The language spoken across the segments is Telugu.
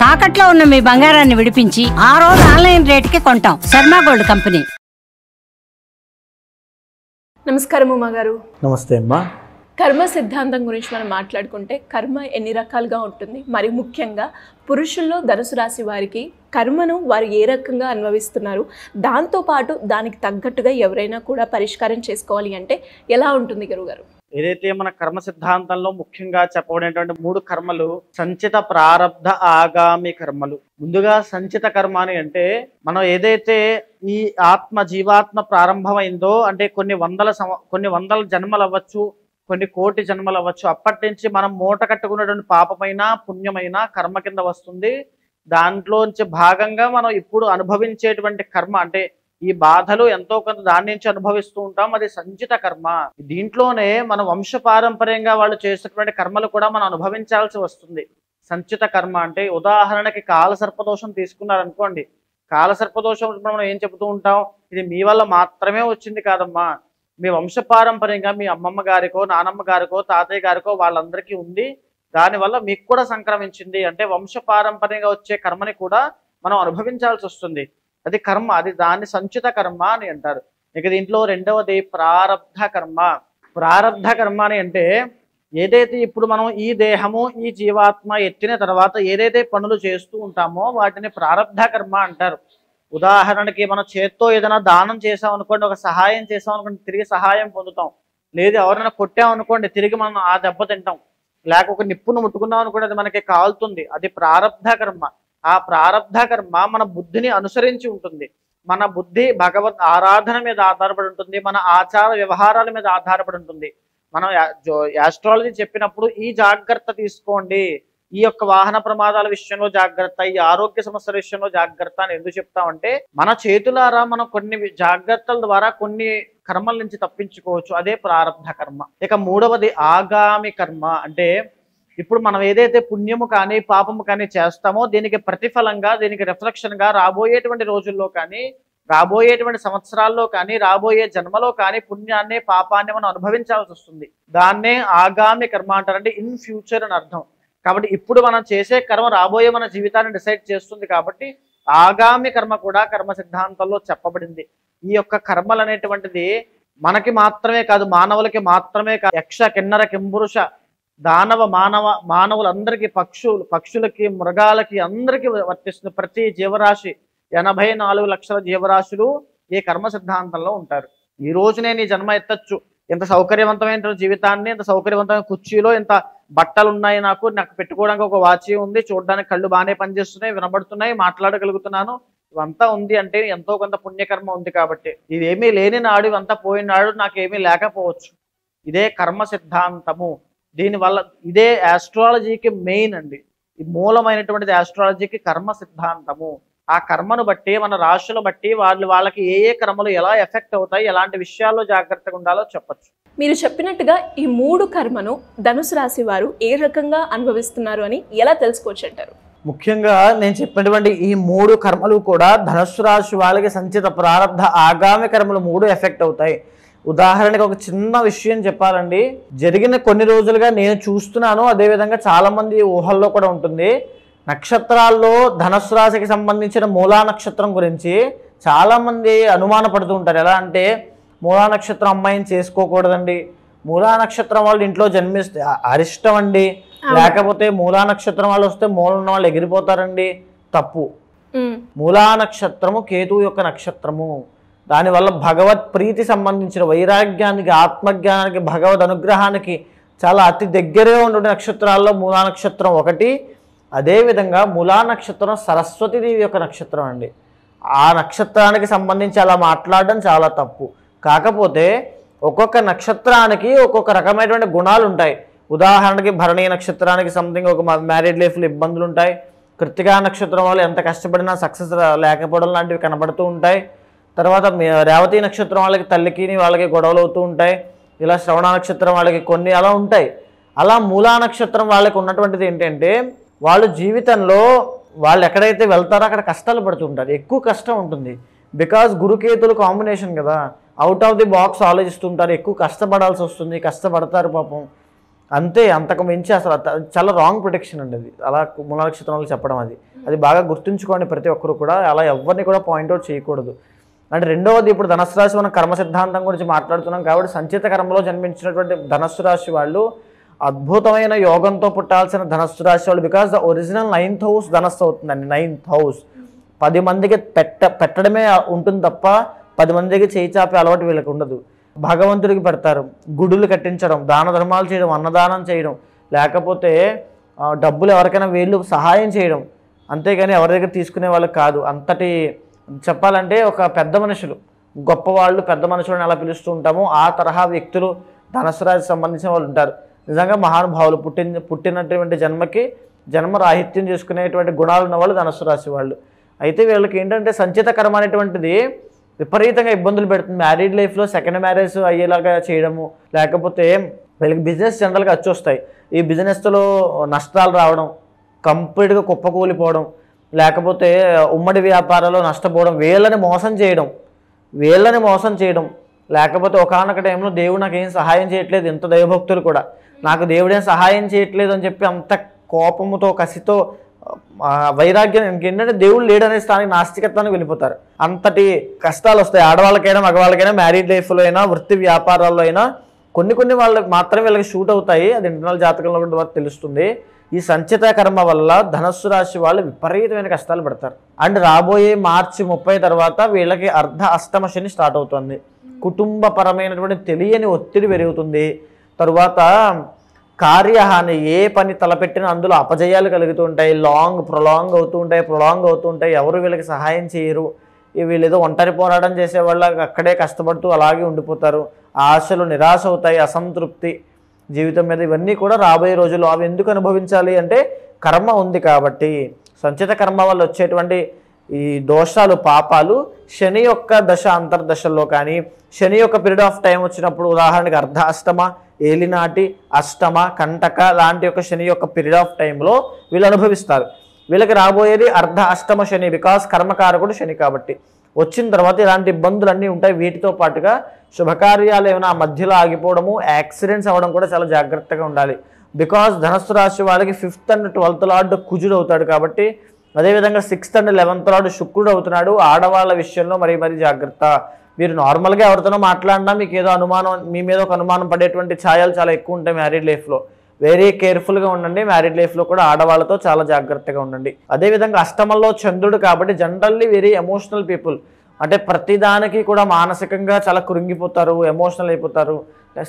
తాకట్లో ఉన్న మీ బంగారాన్ని విడిపించి ఆ రోజు ఆన్లైన్ రేటుకి కొంటాం. Sharma gold company. నమస్కారం ఉమా గారు. నమస్తే అమ్మా. కర్మ సిద్ధాంతం గురించి మనం మాట్లాడుకుంటే కర్మ ఎన్ని రకాలుగా ఉంటుంది, మరి ముఖ్యంగా పురుషుల్లో ధనుసు రాశి వారికి కర్మను వారు ఏ రకంగా అనుభవిస్తున్నారు, దాంతోపాటు దానికి తగ్గట్టుగా ఎవరైనా కూడా పరిష్కారం చేసుకోవాలి అంటే ఎలా ఉంటుంది గురుగారు? ఏదైతే మన కర్మ సిద్ధాంతంలో ముఖ్యంగా చెప్పబడినటువంటి 3 కర్మలు సంచిత, ప్రారబ్ధ, ఆగామి కర్మలు. ముందుగా సంచిత కర్మ అని అంటే మనం ఏదైతే ఈ జీవాత్మ ప్రారంభమైందో అంటే కొన్ని వందల జన్మలు అవ్వచ్చు, కొన్ని కోటి జన్మలు అవ్వచ్చు, అప్పటి నుంచి మనం మూట కట్టుకున్నటువంటి పాపమైన పుణ్యమైన కర్మ కింద వస్తుంది. దాంట్లోంచి భాగంగా మనం ఇప్పుడు అనుభవించేటువంటి కర్మ అంటే ఈ బాధలు ఎంతో కొంత దాని నుంచి అనుభవిస్తూ ఉంటాం, అది సంచిత కర్మ. దీంట్లోనే మన వంశపారంపర్యంగా వాళ్ళు చేసేటువంటి కర్మలు కూడా మనం అనుభవించాల్సి వస్తుంది. సంచిత కర్మ అంటే ఉదాహరణకి కాలసర్పదోషం తీసుకున్నారనుకోండి. కాలసర్పదోషం మనం ఏం చెబుతూ ఉంటాం, ఇది మీ వల్ల మాత్రమే వచ్చింది కాదమ్మా, మీ వంశపారంపర్యంగా మీ అమ్మమ్మ గారికో నానమ్మ గారికో తాతయ్య గారికో వాళ్ళందరికీ ఉంది, దానివల్ల మీకు కూడా సంక్రమించింది అంటే వంశపారంపర్యంగా వచ్చే కర్మని కూడా మనం అనుభవించాల్సి వస్తుంది. అది కర్మ, అది దాన్ని సంచిత కర్మ అని అంటారు. ఇక దీంట్లో రెండవది ప్రారబ్ధ కర్మ. ప్రారబ్ధ కర్మ అని అంటే ఏదైతే ఇప్పుడు మనం ఈ దేహము ఈ జీవాత్మ ఎత్తిన తర్వాత ఏదైతే పనులు చేస్తూ ఉంటామో వాటిని ప్రారబ్ధ కర్మ అంటారు. ఉదాహరణకి మనం చేత్తో ఏదైనా దానం చేసాం అనుకోండి, ఒక సహాయం చేసాం అనుకోండి, తిరిగి సహాయం పొందుతాం. లేదు ఎవరైనా కొట్టాం అనుకోండి, తిరిగి మనం ఆ దెబ్బ తింటాం. లేక ఒక నిప్పును ముట్టుకున్నాం అనుకోండి, అది మనకి కాలుతుంది. అది ప్రారబ్ధ కర్మ. ఆ ప్రారబ్ధ కర్మ మన బుద్ధిని అనుసరించి ఉంటుంది. మన బుద్ధి భగవద్ ఆరాధన మీద ఆధారపడి ఉంటుంది, మన ఆచార వ్యవహారాల మీద ఆధారపడి ఉంటుంది. మనం యాస్ట్రాలజీ చెప్పినప్పుడు ఈ జాగ్రత్త తీసుకోండి, ఈ యొక్క వాహన ప్రమాదాల విషయంలో జాగ్రత్త, ఈ ఆరోగ్య సమస్యల విషయంలో జాగ్రత్త అని ఎందుకు చెప్తామంటే మన చేతులారా మనం కొన్ని జాగ్రత్తల ద్వారా కొన్ని కర్మల నుంచి తప్పించుకోవచ్చు. అదే ప్రారబ్ధ కర్మ. ఇక మూడవది ఆగామి కర్మ. అంటే ఇప్పుడు మనం ఏదైతే పుణ్యము కానీ పాపము కానీ చేస్తామో దీనికి ప్రతిఫలంగా, దీనికి రిఫ్లెక్షన్గా రాబోయేటువంటి రోజుల్లో కానీ రాబోయేటువంటి సంవత్సరాల్లో కానీ రాబోయే జన్మలో కానీ పుణ్యాన్ని పాపాన్ని మనం అనుభవించాల్సి వస్తుంది. దాన్నే ఆగామి కర్మ అంటారు, అంటే ఇన్ ఫ్యూచర్ అని అర్థం. కాబట్టి ఇప్పుడు మనం చేసే కర్మ రాబోయే మన జీవితాన్ని డిసైడ్ చేస్తుంది. కాబట్టి ఆగామి కర్మ కూడా కర్మ సిద్ధాంతంలో చెప్పబడింది. ఈ యొక్క కర్మలు అనేటువంటిది మనకి మాత్రమే కాదు, మానవులకి మాత్రమే కాదు, యక్ష కిన్నర కింపురుష దానవ మానవులందరికీ, పక్షులకి మృగాలకి అందరికీ వర్తిస్తుంది. ప్రతి జీవరాశి 84 లక్షల జీవరాశులు ఈ కర్మ సిద్ధాంతంలో ఉంటారు. ఈ రోజు నేను ఈ జన్మ ఎత్తచ్చు, ఎంత సౌకర్యవంతమైన జీవితాన్ని, ఎంత సౌకర్యవంతమైన కుర్చీలో ఎంత బట్టలు ఉన్నాయి, నాకు పెట్టుకోవడానికి ఒక వాచి ఉంది, చూడడానికి కళ్ళు బాగానే పనిచేస్తున్నాయి, వినబడుతున్నాయి, మాట్లాడగలుగుతున్నాను, ఇవంతా ఉంది అంటే ఎంతో కొంత పుణ్యకర్మ ఉంది. కాబట్టి ఇవేమీ లేని నాడు, ఇవంతా పోయిన నాడు నాకేమీ లేకపోవచ్చు. ఇదే కర్మ సిద్ధాంతము. దీనివల్ల ఇదే ఆస్ట్రాలజీకి మెయిన్ అండి, ఈ మూలమైనటువంటిది ఆస్ట్రాలజీకి కర్మ సిద్ధాంతము. ఆ కర్మను బట్టి మన రాశులు బట్టి వాళ్ళకి ఏ కర్మలు ఎలా ఎఫెక్ట్ అవుతాయి, ఎలాంటి విషయాల్లో జాగ్రత్తగా ఉండాలో చెప్పచ్చు. మీరు చెప్పినట్టుగా ఈ 3 కర్మను ధనుసు రాశి వారు ఏ రకంగా అనుభవిస్తున్నారు అని ఎలా తెలుసుకోవచ్చు అంటారు? ముఖ్యంగా నేను చెప్పినటువంటి ఈ 3 కర్మలు కూడా ధనుసు రాశి వాళ్ళకి సంచిత, ప్రారబ్ధ, ఆగామి కర్మలు 3 ఎఫెక్ట్ అవుతాయి. ఉదాహరణకి ఒక చిన్న విషయం చెప్పాలండి, జరిగిన కొన్ని రోజులుగా నేను చూస్తున్నాను, అదేవిధంగా చాలామంది ఊహల్లో కూడా ఉంటుంది. నక్షత్రాల్లో ధనుసు రాశికి సంబంధించిన మూలా నక్షత్రం గురించి చాలామంది అనుమానపడుతూ ఉంటారు. ఎలా అంటే మూలా నక్షత్రం అమ్మాయిని చేసుకోకూడదండి, మూలా నక్షత్రం వాళ్ళు ఇంట్లో జన్మిస్తే అరిష్టం అండి, లేకపోతే మూలా నక్షత్రం వాళ్ళు వస్తే మూలన్న వాళ్ళు ఎగిరిపోతారండి. తప్పు. మూలా నక్షత్రము కేతువు యొక్క నక్షత్రము. దానివల్ల భగవత్ ప్రీతి సంబంధించిన వైరాగ్యానికి, ఆత్మజ్ఞానానికి, భగవద్ అనుగ్రహానికి చాలా అతి దగ్గరే ఉండే నక్షత్రాల్లో మూలా నక్షత్రం ఒకటి. అదేవిధంగా మూలా నక్షత్రం సరస్వతీదేవి యొక్క నక్షత్రం అండి. ఆ నక్షత్రానికి సంబంధించి అలా మాట్లాడడం చాలా తప్పు. కాకపోతే ఒక్కొక్క నక్షత్రానికి ఒక్కొక్క రకమైనటువంటి గుణాలు ఉంటాయి. ఉదాహరణకి భరణీ నక్షత్రానికి సంథింగ్ ఒక మ్యారీడ్ లైఫ్లో ఇబ్బందులు ఉంటాయి. కృత్తికా నక్షత్రం వాళ్ళు ఎంత కష్టపడినా సక్సెస్ లేకపోవడం లాంటివి కనబడుతూ ఉంటాయి. తర్వాత రేవతి నక్షత్రం వాళ్ళకి తల్లికి వాళ్ళకి గొడవలు అవుతూ ఉంటాయి. ఇలా శ్రవణ నక్షత్రం వాళ్ళకి కొన్ని అలా ఉంటాయి. అలా మూలా నక్షత్రం వాళ్ళకి ఉన్నటువంటిది ఏంటంటే వాళ్ళు జీవితంలో వాళ్ళు ఎక్కడైతే వెళ్తారో అక్కడ కష్టాలు పడుతుంటారు, ఎక్కువ కష్టం ఉంటుంది. బికాజ్ గురుకేతులు కాంబినేషన్ కదా, అవుట్ ఆఫ్ ది బాక్స్ ఆలోచిస్తుంటారు, ఎక్కువ కష్టపడాల్సి వస్తుంది, కష్టపడతారు పాపం. అంతే, అంతకు మించి అసలు చాలా రాంగ్ ప్రొటెక్షన్ అండి అది, అలా మూల నక్షత్రాలు చెప్పడం. అది బాగా గుర్తుంచుకోండి ప్రతి ఒక్కరు కూడా. అలా ఎవరిని కూడా పాయింట్అవుట్ చేయకూడదు. అంటే రెండవది, ఇప్పుడు ధనుస్సు రాశి మనం కర్మ సిద్ధాంతం గురించి మాట్లాడుతున్నాం కాబట్టి సంచిత కర్మలో జన్మించినటువంటి ధనుస్సు రాశి వాళ్ళు అద్భుతమైన యోగంతో పుట్టాల్సిన ధనుస్సు రాశి వాళ్ళు. Because the original 9th house ధనస్సు అవుతుందండి. 9th హౌస్ 10 మందికి పెట్టడమే ఉంటుంది తప్ప 10 మందికి చేయి చాపే అలవాటు వీళ్ళకి ఉండదు. భగవంతుడికి పెడతారు, గుడులు కట్టించడం, దాన ధర్మాలు చేయడం, అన్నదానం చేయడం, లేకపోతే డబ్బులు ఎవరికైనా వీళ్ళు సహాయం చేయడం, అంతేగాని ఎవరి దగ్గర తీసుకునే వాళ్ళు కాదు. అంతటి చెప్పాలంటే ఒక పెద్ద మనుషులు, గొప్పవాళ్ళు, పెద్ద మనుషులను ఎలా పిలుస్తూ ఉంటామో ఆ తరహా వ్యక్తులు ధనుస్సు రాశికి సంబంధించిన వాళ్ళు ఉంటారు. నిజంగా మహానుభావులు, పుట్టినటువంటి జన్మకి జన్మరాహిత్యం చేసుకునేటువంటి గుణాలు ఉన్న వాళ్ళు ధనుస్సు రాశి వాళ్ళు. అయితే వీళ్ళకి ఏంటంటే సంచిత కర్మ అనేటువంటిది విపరీతంగా ఇబ్బందులు పెడుతుంది. మ్యారీడ్ లైఫ్లో సెకండ్ మ్యారేజ్ అయ్యేలాగా చేయడము, లేకపోతే వీళ్ళకి బిజినెస్ జనరల్గా వచ్చొస్తాయి. ఈ బిజినెస్లో నష్టాలు రావడం, కంప్లీట్గా కుప్పకూలిపోవడం, లేకపోతే ఉమ్మడి వ్యాపారాల్లో నష్టపోవడం, వీళ్ళని మోసం చేయడం, లేకపోతే ఒకానొక టైంలో దేవుడు నాకు ఏం సహాయం చేయట్లేదు, ఇంత దైవభక్తులు కూడా నాకు దేవుడేం సహాయం చేయట్లేదు అని చెప్పి అంత కోపముతో, కసితో, వైరాగ్యం, ఇంకేంటంటే దేవుడు లేడనే స్థానికి నాస్తికత్వానికి వెళ్ళిపోతారు. అంతటి కష్టాలు వస్తాయి ఆడవాళ్ళకైనా మగవాళ్ళకైనా, మ్యారీడ్ లైఫ్లో అయినా, వృత్తి వ్యాపారాల్లో అయినా. కొన్ని వాళ్ళకి మాత్రమే వీళ్ళకి షూట్ అవుతాయి. అది ఇంటర్నల్ జాతకంలో కూడా తెలుస్తుంది. ఈ సంచిత కర్మ వల్ల ధనుస్సు రాశి వాళ్ళు విపరీతమైన కష్టాలు పడతారు. అండ్ రాబోయే మార్చి 30 తర్వాత వీళ్ళకి అర్ధ అష్టమ శని స్టార్ట్ అవుతుంది. కుటుంబపరమైనటువంటి తెలియని ఒత్తిడి పెరుగుతుంది. తరువాత కార్యహాని, ఏ పని తలపెట్టినా అందులో అపజయాలు కలుగుతూ ఉంటాయి. ప్రొలాంగ్ అవుతూ ఉంటాయి. ఎవరు వీళ్ళకి సహాయం చేయరు. వీళ్ళు ఏదో ఒంటరి పోరాటం చేసేవాళ్ళ అక్కడే కష్టపడుతూ అలాగే ఉండిపోతారు. ఆశలు నిరాశ అవుతాయి, అసంతృప్తి జీవితం మీద. ఇవన్నీ కూడా రాబోయే రోజుల్లో అవి ఎందుకు అనుభవించాలి అంటే కర్మ ఉంది కాబట్టి. సంచిత కర్మ వల్ల వచ్చేటువంటి ఈ దోషాలు, పాపాలు శని యొక్క దశ అంతర్దశల్లో కానీ, శని యొక్క పీరియడ్ ఆఫ్ టైం వచ్చినప్పుడు, ఉదాహరణకి అర్ధ అష్టమ, ఏలినాటి, అష్టమ, కంటక లాంటి యొక్క శని యొక్క పీరియడ్ ఆఫ్ టైంలో వీళ్ళు అనుభవిస్తారు. వీళ్ళకి రాబోయేది అర్ధ అష్టమ శని, బికాస్ కర్మకారకుడు శని కాబట్టి. వచ్చిన తర్వాత ఇలాంటి ఇబ్బందులన్నీ ఉంటాయి. వీటితో పాటుగా శుభకార్యాలు ఏమైనా మధ్యలో ఆగిపోవడము, యాక్సిడెంట్స్ అవ్వడం కూడా చాలా జాగ్రత్తగా ఉండాలి. బికాస్ ధనుస్సు రాశి వాళ్ళకి 5th and 12th లార్డ్ కుజుడు అవుతాడు కాబట్టి, అదేవిధంగా 6th and 11th లార్డ్ శుక్రుడు అవుతున్నాడు. ఆడవాళ్ళ విషయంలో మరీ జాగ్రత్త. మీరు నార్మల్గా ఎవరితోనో మాట్లాడినా మీకు ఏదో అనుమానం, మీ మీద ఒక అనుమానం పడేటువంటి ఛాయలు చాలా ఎక్కువ ఉంటాయి మ్యారీడ్ లైఫ్లో. వెరీ కేర్ఫుల్గా ఉండండి. మ్యారీడ్ లైఫ్లో కూడా ఆడవాళ్ళతో చాలా జాగ్రత్తగా ఉండండి. అదేవిధంగా అష్టమంలో చంద్రుడు కాబట్టి జనరల్లీ వెరీ ఎమోషనల్ పీపుల్. అంటే ప్రతిదానికి కూడా మానసికంగా చాలా కృంగిపోతారు, ఎమోషనల్ అయిపోతారు.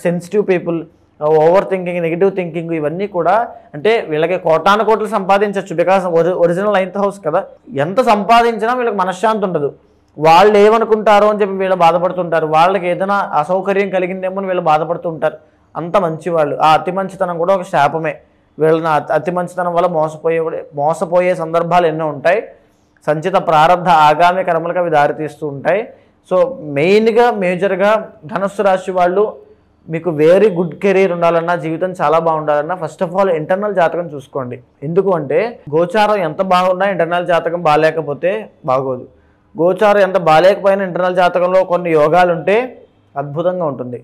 Sensitive people, over thinking, negative thinking, ఇవన్నీ కూడా. అంటే వీళ్ళకి కోటాను కోట్లు సంపాదించవచ్చు, బికాస్ ఒరిజినల్ 9th హౌస్ కదా. ఎంత సంపాదించినా వీళ్ళకి మనశ్శాంతి ఉండదు. వాళ్ళు ఏమనుకుంటారో అని చెప్పి వీళ్ళు బాధపడుతుంటారు. వాళ్ళకి ఏదైనా అసౌకర్యం కలిగిందేమో వీళ్ళు బాధపడుతుంటారు. అంత మంచివాళ్ళు. ఆ అతి మంచితనం కూడా ఒక శాపమే. వీళ్ళని అతి మంచితనం వల్ల మోసపోయే సందర్భాలు ఎన్నో ఉంటాయి. సంచిత ప్రారంధ ఆగామి కర్మలకు అవి దారితీస్తూ ఉంటాయి. సో మేజర్గా ధనుస్సు రాశి వాళ్ళు మీకు వెరీ గుడ్ కెరీర్ ఉండాలన్నా, జీవితం చాలా బాగుండాలన్నా ఫస్ట్ ఆఫ్ ఆల్ ఇంటర్నల్ జాతకం చూసుకోండి. ఎందుకు అంటే గోచారం ఎంత బాగున్నా ఇంటర్నల్ జాతకం బాగాలేకపోతే బాగోదు. గోచారం ఎంత బాగాలేకపోయినా ఇంటర్నల్ జాతకంలో కొన్ని యోగాలు ఉంటే అద్భుతంగా ఉంటుంది.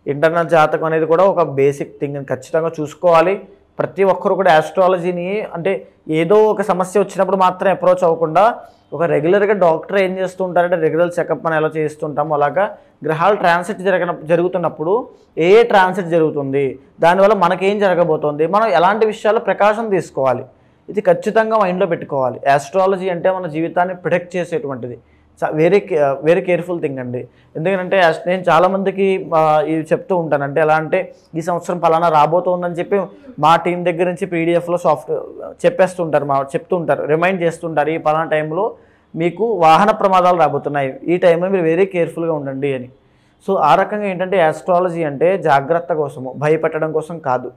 ఇంటర్నల్ జాతకం అనేది కూడా ఒక బేసిక్ థింగ్ అని ఖచ్చితంగా చూసుకోవాలి. ప్రతి ఒక్కరు కూడా ఆస్ట్రాలజీని అంటే ఏదో ఒక సమస్య వచ్చినప్పుడు మాత్రం అప్రోచ్ అవ్వకుండా ఒక రెగ్యులర్గా డాక్టర్ ఏం చేస్తూ ఉంటారంటే రెగ్యులర్ చెకప్ అని ఎలా చేస్తుంటామో అలాగా గ్రహాలు ట్రాన్సిట్ జరుగుతున్నప్పుడు ఏ ట్రాన్సిట్ జరుగుతుంది, దానివల్ల మనకేం జరగబోతోంది, మనం ఎలాంటి విషయాల్లో ప్రికాషన్ తీసుకోవాలి, ఇది ఖచ్చితంగా మైండ్లో పెట్టుకోవాలి. ఆస్ట్రాలజీ అంటే మన జీవితాన్ని ప్రొటెక్ట్ చేసేటువంటిది. వెరీ కేర్ఫుల్ థింగ్ అండి. ఎందుకంటే నేను చాలామందికి ఇవి చెప్తూ ఉంటాను. అంటే ఎలా అంటే ఈ సంవత్సరం ఫలానా రాబోతుందని చెప్పి మా టీం దగ్గర నుంచి పీడిఎఫ్లో చెప్తూ ఉంటారు, రిమైండ్ చేస్తుంటారు. ఈ ఫలానా టైంలో మీకు వాహన ప్రమాదాలు రాబోతున్నాయి, ఈ టైంలో మీరు వెరీ కేర్ఫుల్గా ఉండండి అని. సో ఆ రకంగా ఏంటంటే ఆస్ట్రాలజీ అంటే జాగ్రత్త కోసము, భయపెట్టడం కోసం కాదు.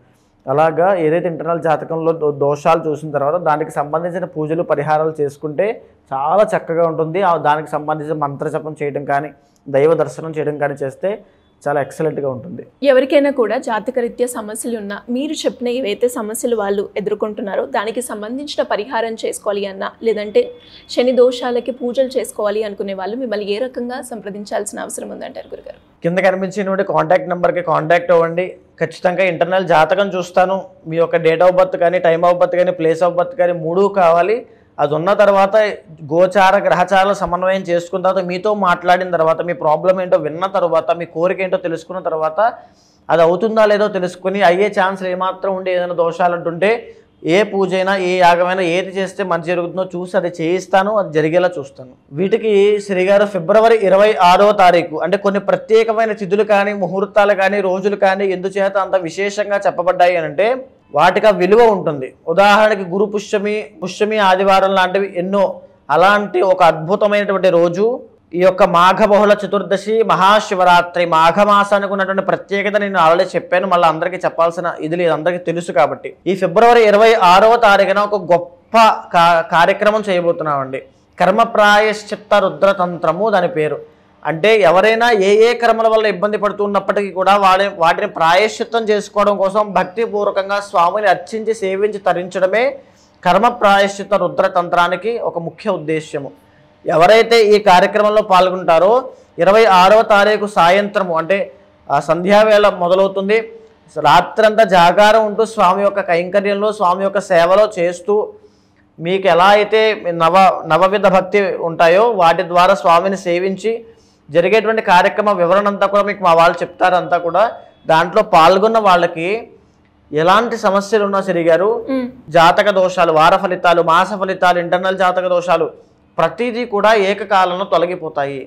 అలాగా ఏదైతే ఇంటర్నల్ జాతకంలో దోషాలు చూసిన తర్వాత దానికి సంబంధించిన పూజలు పరిహారాలు చేసుకుంటే చాలా చక్కగా ఉంటుంది. దానికి సంబంధించిన మంత్రజపం చేయడం కానీ, దైవ దర్శనం చేయడం కానీ చేస్తే చాలా ఎక్సలెంట్గా ఉంటుంది. ఎవరికైనా కూడా జాతకరీత్యా సమస్యలు ఉన్నా, మీరు చెప్పిన ఏవైతే సమస్యలు వాళ్ళు ఎదుర్కొంటున్నారో దానికి సంబంధించిన పరిహారం చేసుకోవాలి అన్నా, లేదంటే శని దోషాలకి పూజలు చేసుకోవాలి అనుకునే వాళ్ళు మిమ్మల్ని ఏ రకంగా సంప్రదించాల్సిన అవసరం ఉందంటారు గురుగారు? కింద కనిపించినటువంటి కాంటాక్ట్ నెంబర్కి కాంటాక్ట్ అవ్వండి. ఖచ్చితంగా ఇంటర్నల్ జాతకం చూస్తాను. మీ యొక్క డేట్ ఆఫ్ బర్త్ కానీ, టైమ్ ఆఫ్ బర్త్ కానీ, ప్లేస్ ఆఫ్ బర్త్ కానీ 3 కావాలి. అది ఉన్న తర్వాత గోచార గ్రహచారాల సమన్వయం చేసుకున్న తర్వాత మీతో మాట్లాడిన తర్వాత మీ ప్రాబ్లం ఏంటో విన్న తర్వాత మీ కోరిక ఏంటో తెలుసుకున్న తర్వాత అది అవుతుందా లేదో తెలుసుకుని అయ్యే ఛాన్సులు ఏమాత్రం ఉండే ఏదైనా దోషాలు అంటుంటే ఏ పూజ అయినా ఏ యాగమైనా ఏది చేస్తే మంచి జరుగుతుందో చూసి అది చేయిస్తాను, అది జరిగేలా చూస్తాను. వీటికి శ్రీగారు ఫిబ్రవరి 26వ తారీఖు అంటే కొన్ని ప్రత్యేకమైన తిథులు కానీ ముహూర్తాలు కానీ రోజులు కానీ ఎందుచేత అంత విశేషంగా చెప్పబడ్డాయి అని అంటే వాటికి ఆ విలువ ఉంటుంది. ఉదాహరణకి గురు పుష్యమి ఆదివారం లాంటివి ఎన్నో. అలాంటి ఒక అద్భుతమైనటువంటి రోజు ఈ యొక్క మాఘ బహుళ చతుర్దశి మహాశివరాత్రి మాఘమాసానికి ఉన్నటువంటి ప్రత్యేకత నేను ఆల్రెడీ చెప్పాను, మళ్ళీ అందరికీ చెప్పాల్సిన ఇది లేదు, అందరికీ తెలుసు. కాబట్టి ఈ ఫిబ్రవరి 26వ తారీఖున ఒక గొప్ప కార్యక్రమం చేయబోతున్నామండి. కర్మ ప్రాయశ్చిత్త రుద్రతంత్రము దాని పేరు. అంటే ఎవరైనా ఏ కర్మల వల్ల ఇబ్బంది పడుతున్నప్పటికీ కూడా వాటిని ప్రాయశ్చిత్తం చేసుకోవడం కోసం భక్తిపూర్వకంగా స్వామిని అర్చించి సేవించి తరించడమే కర్మ ప్రాయశ్చిత్త రుద్రతంత్రానికి ఒక ముఖ్య ఉద్దేశ్యము. ఎవరైతే ఈ కార్యక్రమంలో పాల్గొంటారో 26వ తారీఖు సాయంత్రము అంటే ఆ సంధ్యావేళ మొదలవుతుంది. రాత్రంతా జాగారం ఉంటూ స్వామి యొక్క కైంకర్యంలో స్వామి యొక్క సేవలో చేస్తూ మీకు ఎలా అయితే నవవిధ భక్తి ఉంటాయో వాటి ద్వారా స్వామిని సేవించి జరిగేటువంటి కార్యక్రమ వివరణ అంతా కూడా మీకు మా వాళ్ళు చెప్తారు. అంతా కూడా దాంట్లో పాల్గొన్న వాళ్ళకి ఎలాంటి సమస్యలు ఉన్నా శ్రీగారు జాతక దోషాలు, వార ఫలితాలు, మాస ఫలితాలు, ఇంటర్నల్ జాతక దోషాలు ప్రతిదీ కూడా ఏకకాలంలో తొలగిపోతాయి.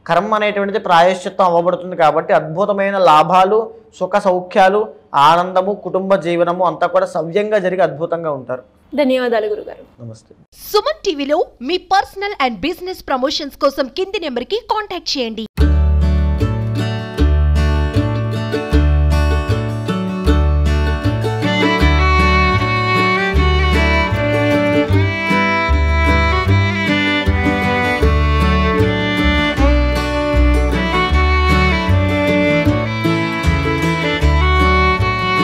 కర్మ అనేటువంటిది ప్రాయశ్చిత్తం అవ్వబడుతుంది కాబట్టి అద్భుతమైన లాభాలు, సుఖ సౌఖ్యాలు, ఆనందము, కుటుంబ జీవనము అంతా కూడా సవ్యంగా జరిగి అద్భుతంగా ఉంటారు. ధన్యవాదాలు గురుగారు. నమస్తే. సుమన్ టీవీలో మీ పర్సనల్ అండ్ బిజినెస్ ప్రమోషన్స్ కోసం కింది నెంబర్కి కాంటాక్ట్ చేయండి.